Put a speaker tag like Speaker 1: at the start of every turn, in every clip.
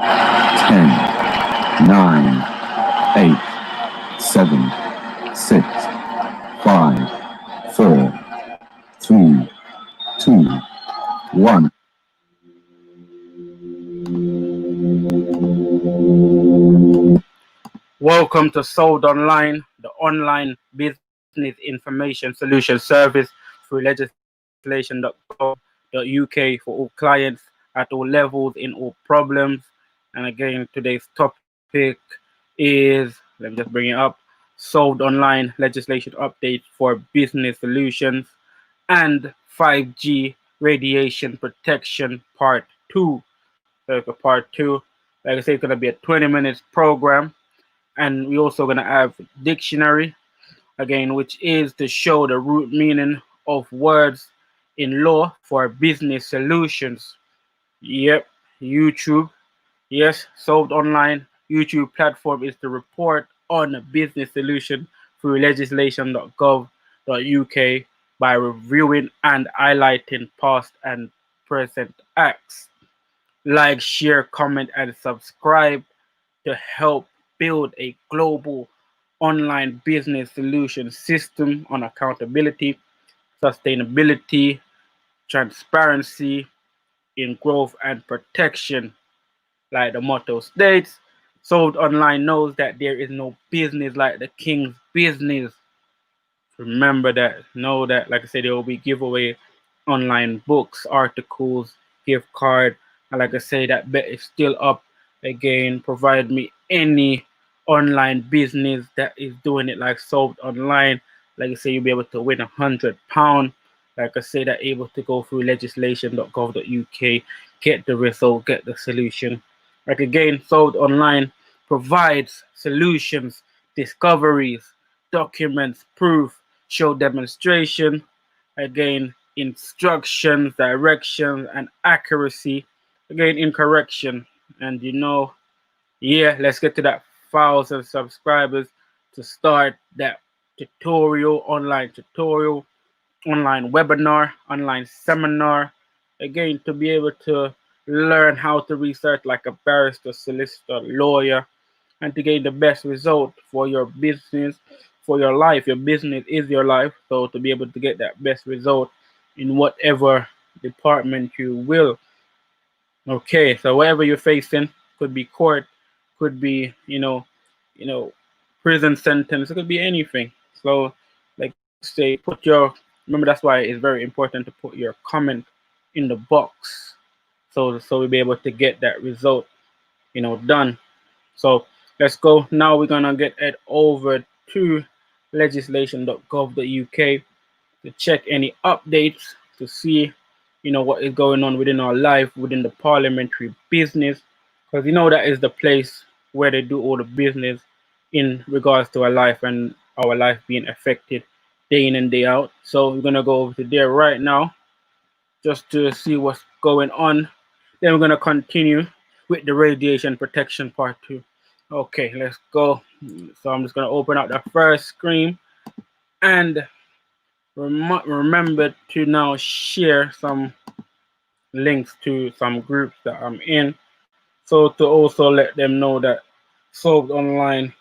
Speaker 1: 10, 9, 8, 7, 6, 5, 4, 3, 2, 1.
Speaker 2: Welcome to Sold Online, the online business information solution service through legislation.gov.uk for all clients at all levels in all problems. And again, today's topic is, let me just bring it up, Solved Online legislation update for business solutions and 5G radiation protection part 2. So for part 2, like I say, it's going to be a 20 minutes program, and we're also going to have dictionary again, which is to show the root meaning of words in law for business solutions. Yep, YouTube. Yes, Solved Online YouTube platform is to report on a business solution through legislation.gov.uk by reviewing and highlighting past and present acts. Like, share, comment, and subscribe to help build a global online business solution system on accountability, sustainability, transparency in growth and protection. Like the motto states, Sold Online knows that there is no business like the king's business. Remember that, know that, like I said, there will be giveaway online books, articles, gift card, and like I say, that bet is still up. Again, provide me any online business that is doing it like Solved Online. Like I say, you'll be able to win £100. Like I say, that able to go through legislation.gov.uk, get the result, get the solution. Like again, Solved Online provides solutions, discoveries, documents, proof, show demonstration, again, instructions, directions, and accuracy, again, in correction. And yeah, let's get to that 1,000 subscribers to start that online webinar, online seminar, again, to be able to learn how to research like a barrister, solicitor, lawyer, and to gain the best result for your business, for your life. Your business is your life, so to be able to get that best result in whatever department you will. Okay, so whatever you're facing, could be court, could be prison sentence, it could be anything. So like say, remember, that's why it's very important to put your comment in the box, so we'll be able to get that result done. So let's go. Now we're gonna get it over to legislation.gov.uk to check any updates, to see what is going on within our life, within the parliamentary business, because that is the place where they do all the business in regards to our life and our life being affected day in and day out. So we're gonna go over to there right now just to see what's going on. Then we're gonna continue with the radiation protection part 2. Okay, let's go. So I'm just gonna open up the first screen, and remember to now share some links to some groups that I'm in, so to also let them know that Solved Online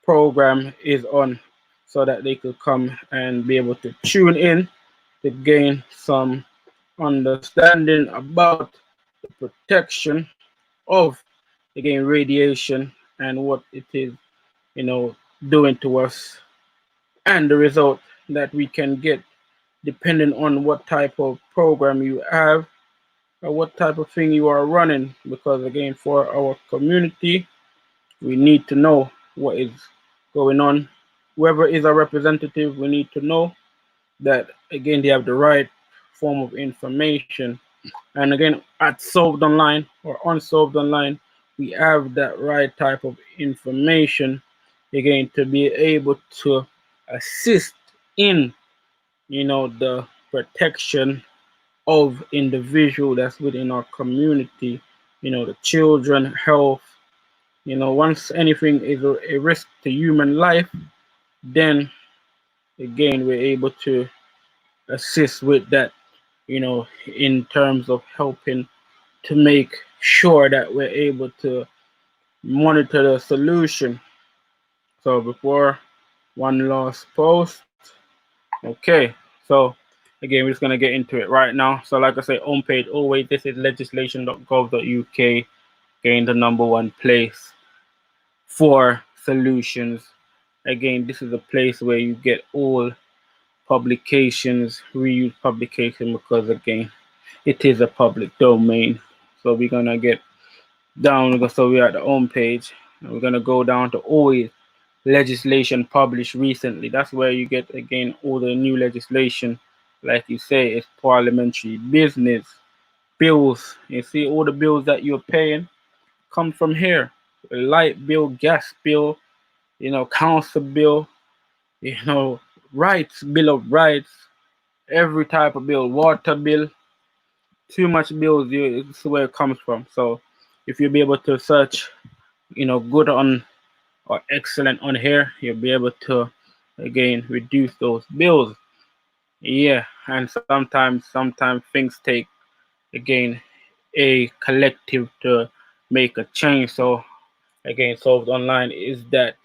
Speaker 2: program is on, so that they could come and be able to tune in to gain some understanding about the protection of, again, radiation and what it is doing to us, and the result that we can get depending on what type of program you have or what type of thing you are running. Because again, for our community, we need to know what is going on. Whoever is a representative, we need to know that, again, they have the right form of information. And again, at Solved Online or Unsolved Online, we have that right type of information, again, to be able to assist in the protection of individual that's within our community, the children, health. Once anything is a risk to human life, then again we're able to assist with that, in terms of helping to make sure that we're able to monitor the solution. So before one last post. Okay, so again, we're just gonna get into it right now. So like I say, home page always, this is legislation.gov.uk, gain the #1 place for solutions. Again, this is a place where you get all publications, reuse publication, because again, it is a public domain. So we're gonna get down, so we're at the home page, and we're gonna go down to always legislation published recently. That's where you get again all the new legislation. Like you say, it's parliamentary business, bills. You see all the bills that you're paying come from here. Light bill, gas bill, council bill, you know, rights, bill of rights, every type of bill, water bill, too much bills, it's where it comes from. So if you be able to search, good on or excellent on here, you'll be able to again reduce those bills. Yeah, and sometimes things take again a collective to make a change. So again, solved online is that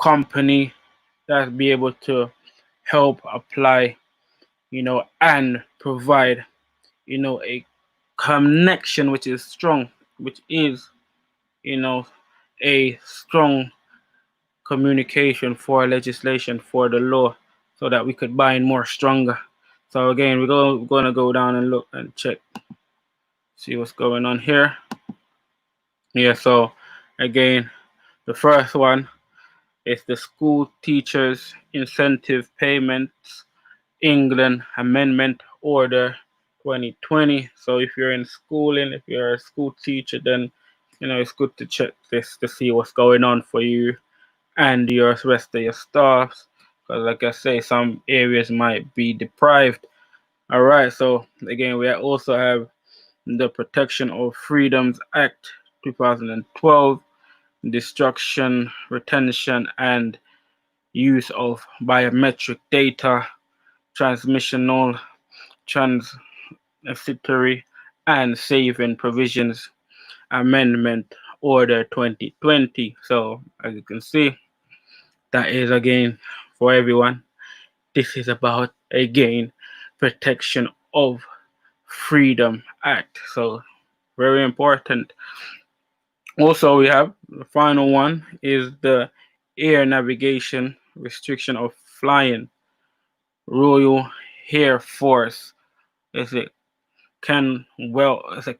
Speaker 2: company that be able to help apply, and provide, a connection which is strong, which is, you know, a strong communication for legislation for the law, so that we could bind more stronger. So again, we're going to go down and look and check, see what's going on here. Yeah, so again, the first one is the School Teachers Incentive Payments England Amendment Order 2020. So if you're in schooling, if you're a school teacher, then it's good to check this to see what's going on for you and your rest of your staffs, because like I say, some areas might be deprived. All right, so again, we also have the Protection of Freedoms Act 2012, destruction, retention, and use of biometric data, transmissional, transitory, and saving provisions amendment order 2020. So as you can see, that is again for everyone. This is about again protection of freedom act. So very important. Also, we have the final one is the air navigation restriction of flying. Royal Air Force is it Canwell, so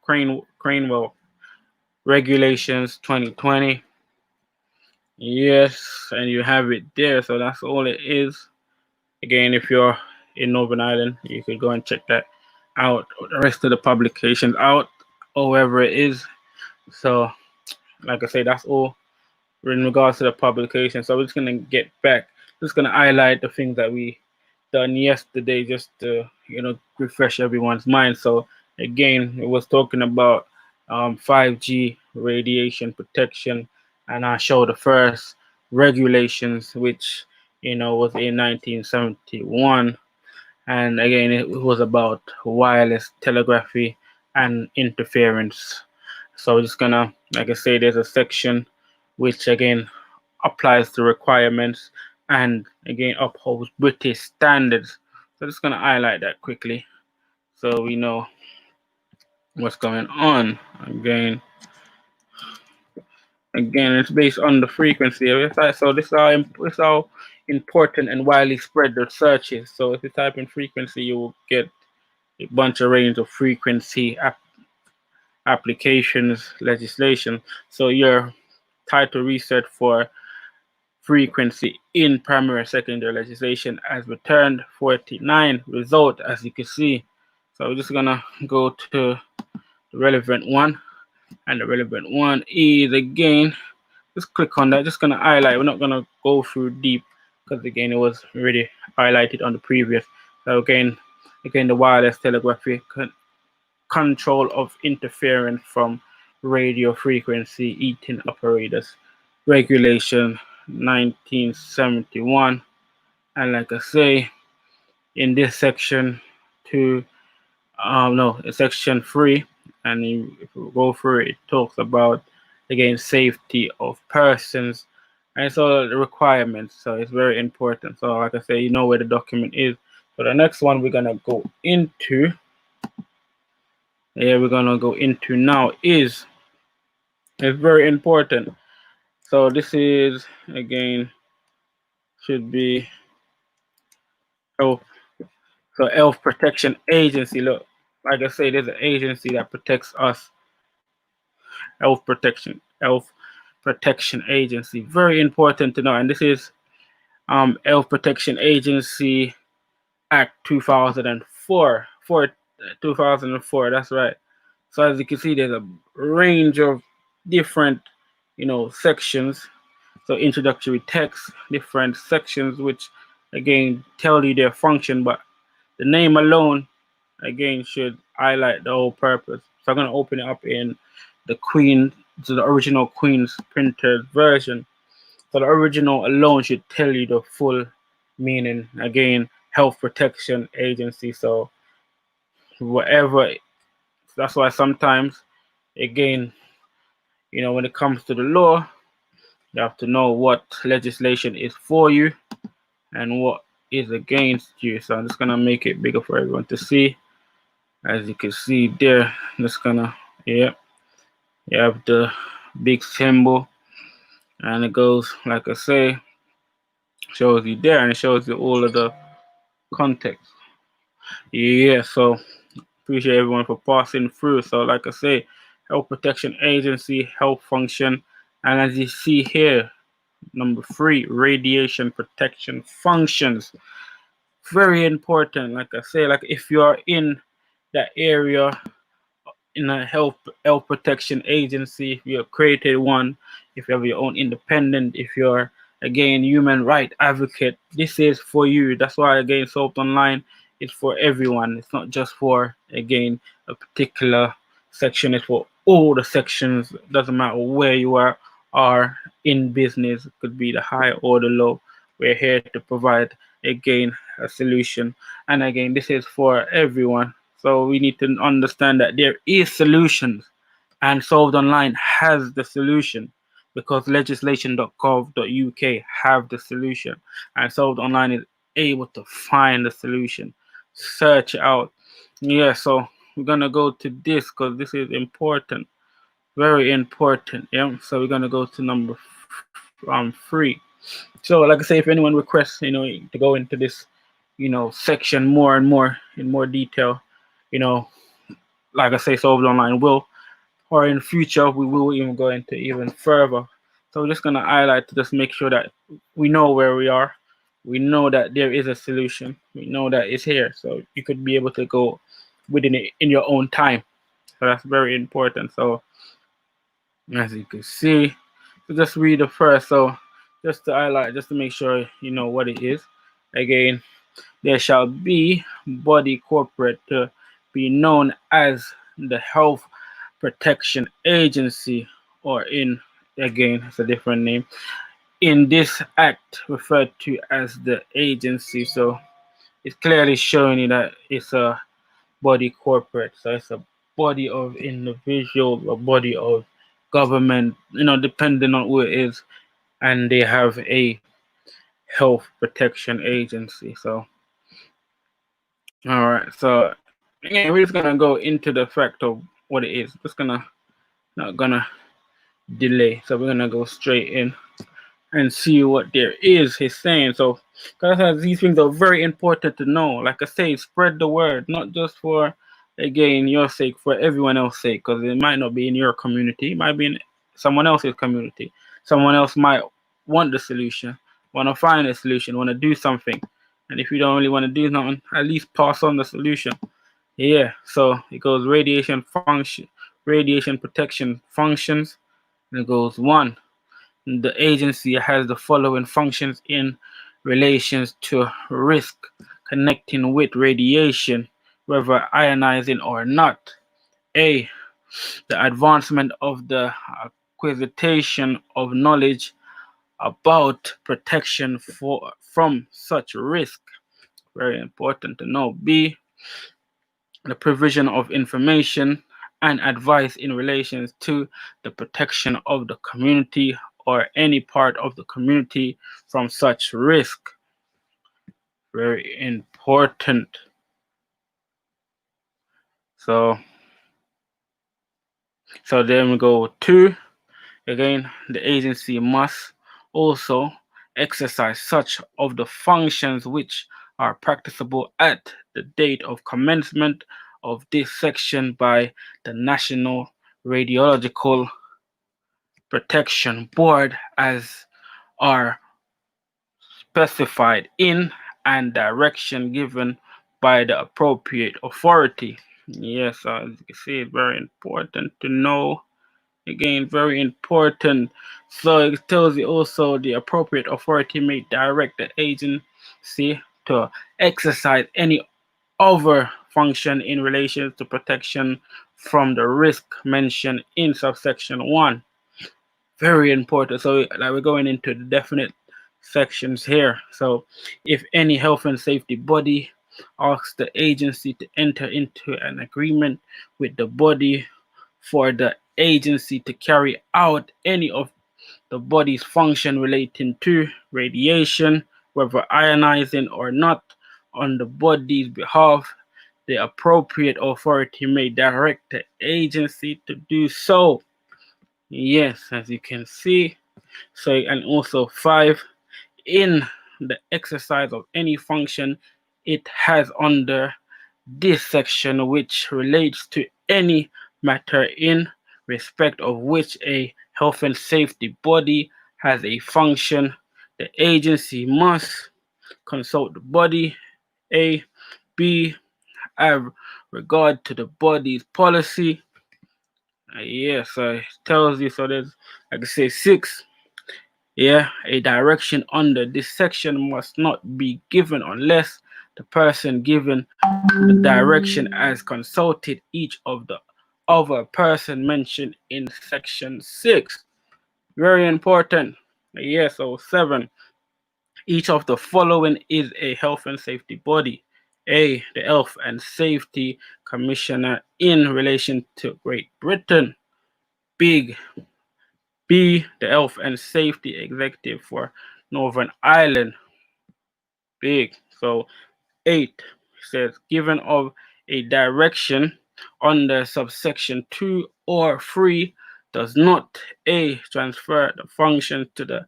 Speaker 2: Cranewell regulations 2020. Yes, and you have it there. So that's all it is. Again, if you're in Northern Ireland, you could go and check that out. The rest of the publications out, however it is. So, like I say, that's all in regards to the publication. So we're just gonna get back. Just gonna highlight the things that we done yesterday, just to refresh everyone's mind. So again, it was talking about 5G radiation protection, and I showed the first regulations, which was in 1971, and again it was about wireless telegraphy and interference. So we're just gonna, like I say, there's a section which again applies the requirements and again upholds British standards. So I'm just gonna highlight that quickly so we know what's going on. Again, it's based on the frequency of it. So this is how important and widely spread the search is. So if you type in frequency, you will get a bunch of range of frequency applications legislation. So your title research for frequency in primary and secondary legislation has returned 49 result, as you can see. So we're just gonna go to the relevant one, and the relevant one is again, just click on that. Just gonna highlight. We're not gonna go through deep because again it was already highlighted on the previous. So again the wireless telegraphy control of interference from radio frequency eating apparatus regulation 1971. And like I say, in this section to No, it's section 3, and if we go through it, it talks about again safety of persons, and it's all the requirements. So it's very important. So like I say, you know where the document is. So the next one we're gonna go into, we're gonna go into now is, it's very important. So this is again should be health. So health protection agency. Look, like I say, there's an agency that protects us. Health protection agency. Very important to know. And this is Health Protection Agency Act 2004. 2004. That's right. So as you can see, there's a range of different, sections. So introductory text, different sections, which again tell you their function, but the name alone again should highlight the whole purpose. So I'm gonna open it up in the Queen, to the original Queen's printed version. So the original alone should tell you the full meaning. Again, Health Protection Agency. So whatever, that's why sometimes, again, when it comes to the law, you have to know what legislation is for you and what is against you. So I'm just gonna make it bigger for everyone to see. As you can see there, I'm just gonna, yeah, you have the big symbol, and it goes, like I say, shows you there, and it shows you all of the context. Yeah, so appreciate everyone for passing through. So like I say, Health Protection Agency, health function, and as you see here, number 3, radiation protection functions. Very important. Like I say, like if you are in that area in a health protection agency, if you have created one, if you have your own independent, if you're again human right advocate, this is for you. That's why again Soap Online is for everyone. It's not just for again a particular section, it's for all the sections. Doesn't matter where you are in business, it could be the high or the low. We're here to provide again a solution, and again this is for everyone. So we need to understand that there is solutions, and Solved Online has the solution because legislation.gov.uk have the solution, and Solved Online is able to find the solution. Search it out. Yeah, so we're gonna go to this because this is important, very important. Yeah, so we're gonna go to number 3. So like I say, if anyone requests, to go into this, section more and more in more detail, you know, like I say, Solved Online will, or in future, we will even go into even further. So we're just gonna highlight to just make sure that we know where we are. We know that there is a solution. We know that it's here. So you could be able to go within it in your own time. So that's very important. So as you can see, so just read the first. So just to highlight, just to make sure you know what it is. Again, there shall be body corporate to be known as the Health Protection Agency, or in, again, it's a different name, in this act referred to as the agency. So it's clearly showing you that it's a body corporate. So it's a body of individual, a body of government, depending on who it is, and they have a health protection agency. So all right, so again, we're just gonna go into the fact of what it is. Just not gonna delay. So we're gonna go straight in and see what there is he's saying. So because these things are very important to know. Like I say, spread the word, not just for again your sake, for everyone else's sake, because it might not be in your community, it might be in someone else's community. Someone else might want the solution, want to find a solution, want to do something. And if you don't really want to do nothing, at least pass on the solution. Yeah, so it goes radiation protection functions, and it goes 1. The agency has the following functions in relations to risk connecting with radiation, whether ionizing or not. A. The advancement of the acquisition of knowledge about protection from such risk. Very important to know. B. the provision of information and advice in relation to the protection of the community or any part of the community from such risk. Very important. So then we go to, again, the agency must also exercise such of the functions which are practicable at the date of commencement of this section by the National Radiological Protection Board as are specified in and direction given by the appropriate authority. Yes, as you can see, it's very important to know. Again, very important. So it tells you also the appropriate authority may direct the agency to exercise any other function in relation to protection from the risk mentioned in subsection 1. Very important. So like we're going into the definite sections here. So if any health and safety body asks the agency to enter into an agreement with the body for the agency to carry out any of the body's function relating to radiation, whether ionizing or not, on the body's behalf, the appropriate authority may direct the agency to do so. Yes, as you can see. So, and also 5, in the exercise of any function it has under this section which relates to any matter in respect of which a health and safety body has a function, the agency must consult the body. A. B. Have regard to the body's policy. Yes, it tells you. So there's, like I say, 6. Yeah, a direction under this section must not be given unless the person given the direction has consulted each of the other person mentioned in section 6. Very important. Yes, so 7. Each of the following is a health and safety body. A. The Health and Safety Commissioner in relation to Great Britain. Big. B. The Health and Safety Executive for Northern Ireland. Big. So 8 says given of a direction under subsection 2 or 3 does not A. transfer the function to the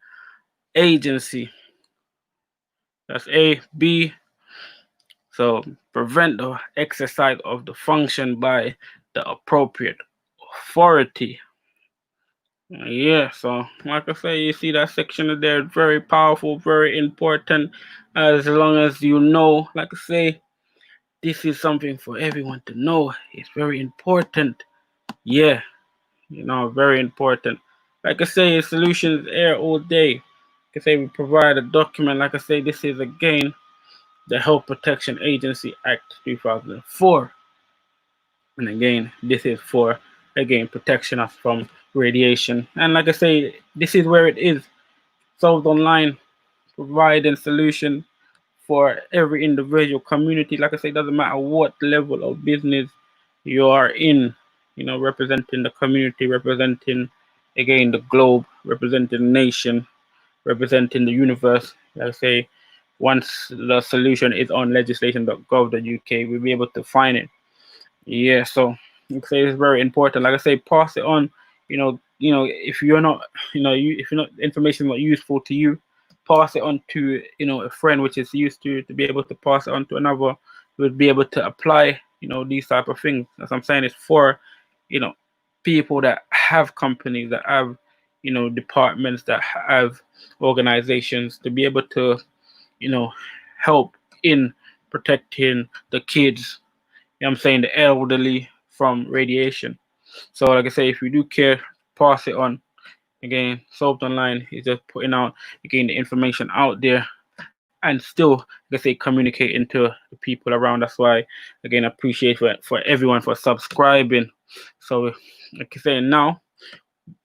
Speaker 2: agency. That's A. B. So prevent the exercise of the function by the appropriate authority. Yeah, so like I say, you see that section there, very powerful, very important. As long as you know, like I say, this is something for everyone to know. It's very important. Yeah, very important. Like I say, solutions air all day. Like I say, we provide a document. Like I say, this is again the Health Protection Agency Act 2004. And again, this is for, again, protection us from radiation. And like I say, this is where it is. Solved online, providing solution for every individual community. Like I say, it doesn't matter what level of business you are in, representing the community, representing, again, the globe, representing the nation, representing the universe. Like I say, once the solution is on legislation.gov.uk, we'll be able to find it. Yeah, so like I say, it's very important. Like I say, pass it on. If you're not, if you're not, information is not useful to you, pass it on to a friend which is used to be able to pass it on to another who would be able to apply these type of things. As I'm saying, it's for you know people that have companies, that have departments, that have organizations, to be able to help in protecting the kids, I'm saying, the elderly from radiation. So like I say, if you do care, pass it on. Again, Solved Online is just putting out, again, the information out there, and still, like I say, communicating to the people around. That's why, again, I appreciate for everyone for subscribing. So like I say, now,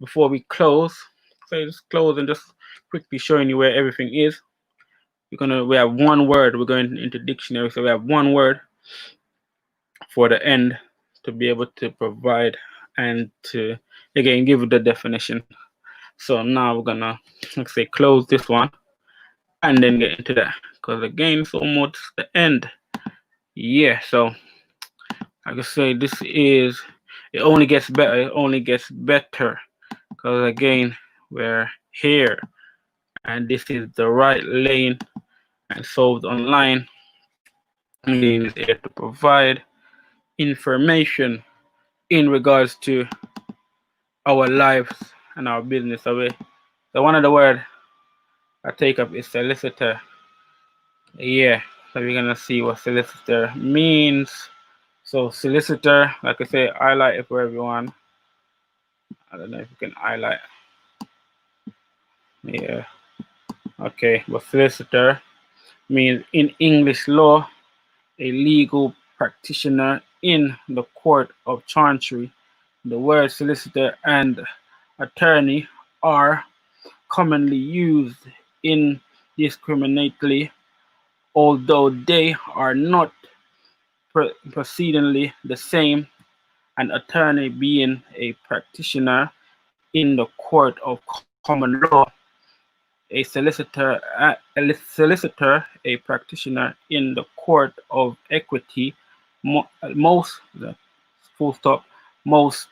Speaker 2: before we close, so just close and just quickly showing you where everything is. We have one word. We're going into dictionary, so we have one word for the end to be able to provide and to again give the definition. So now we're gonna, let's say, close this one and then get into that, because again it's almost the end. Yeah, so like I say, this is, it only gets better, it only gets better, because again we're here and this is the right lane, and Solved Online again is here to provide information in regards to our lives and our business away. So one of the word I take up is solicitor. Yeah, so we're gonna see what solicitor means. So solicitor, like I say, highlight it for everyone. I don't know if you can highlight. Yeah, okay. But solicitor means in English law, a legal practitioner in the court of chancery. The word solicitor and attorney are commonly used indiscriminately, although they are not precedingly the same, an attorney being a practitioner in the court of common law, a solicitor, a practitioner in the court of equity. Most, full stop, most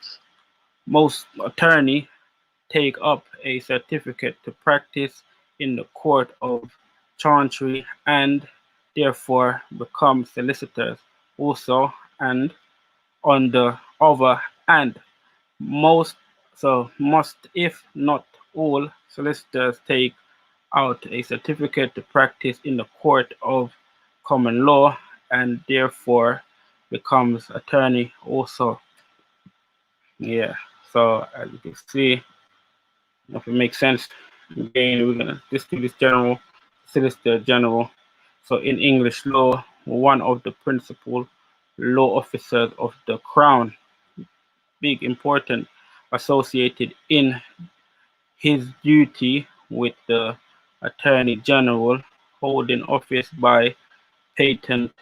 Speaker 2: attorney take up a certificate to practice in the court of chancery and therefore become solicitors also. And on the other hand, most, must, if not all, solicitors take out a certificate to practice in the court of common law and therefore becomes attorney also. Yeah, so as you can see, if it makes sense, again, we're gonna just do this general, solicitor general. So in English law, one of the principal law officers of the crown, big important, associated in his duty with the attorney general, holding office by patent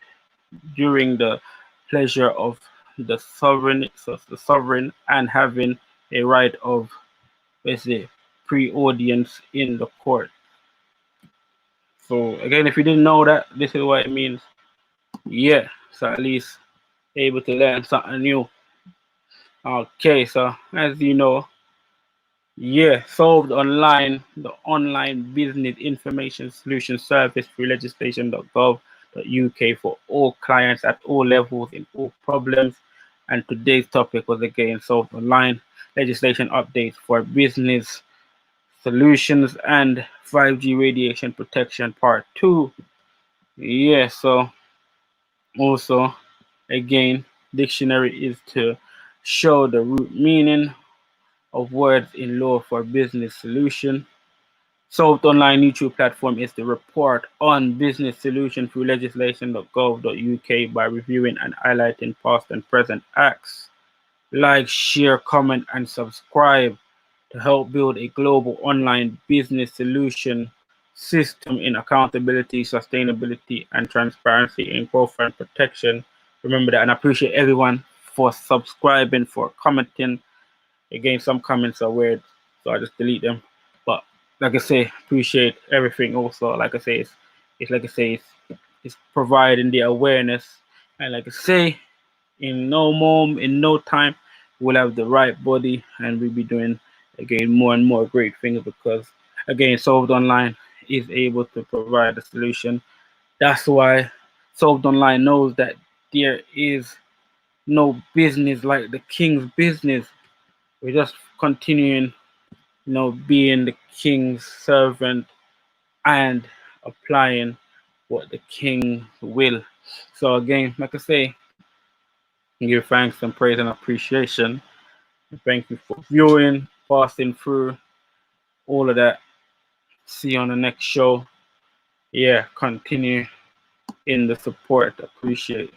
Speaker 2: during the pleasure of the sovereign and having a right of, let's say, pre-audience in the court. So again, if you didn't know that, this is what it means. Yeah, so at least able to learn something new. Okay, so as you know, yeah, Solved Online, the online business information solution service through legislation.gov.uk for all clients at all levels in all problems. And today's topic was again Solved Online legislation updates for business solutions and 5G radiation protection part 2. Yeah, so also again, dictionary is to show the root meaning of words in law for business solution. Solved Online YouTube platform is to report on business solution through legislation.gov.uk by reviewing and highlighting past and present acts. Like, share, comment, and subscribe to help build a global online business solution system in accountability, sustainability, and transparency in growth and protection. Remember that, and I appreciate everyone for subscribing, for commenting. Again, some comments are weird, so I just delete them. But like I say, appreciate everything. Also, like I say, it's like I say, it's providing the awareness, and like I say, in no time, we'll have the right body, and we'll be doing again more and more great things, because again, Solved Online is able to provide a solution. That's why Solved Online knows that there is no business like the king's business. We're just continuing, being the king's servant and applying what the king will. So again, like I say, give thanks and praise and appreciation. Thank you for viewing, passing through, all of that. See you on the next show. Yeah, continue in the support. Appreciate.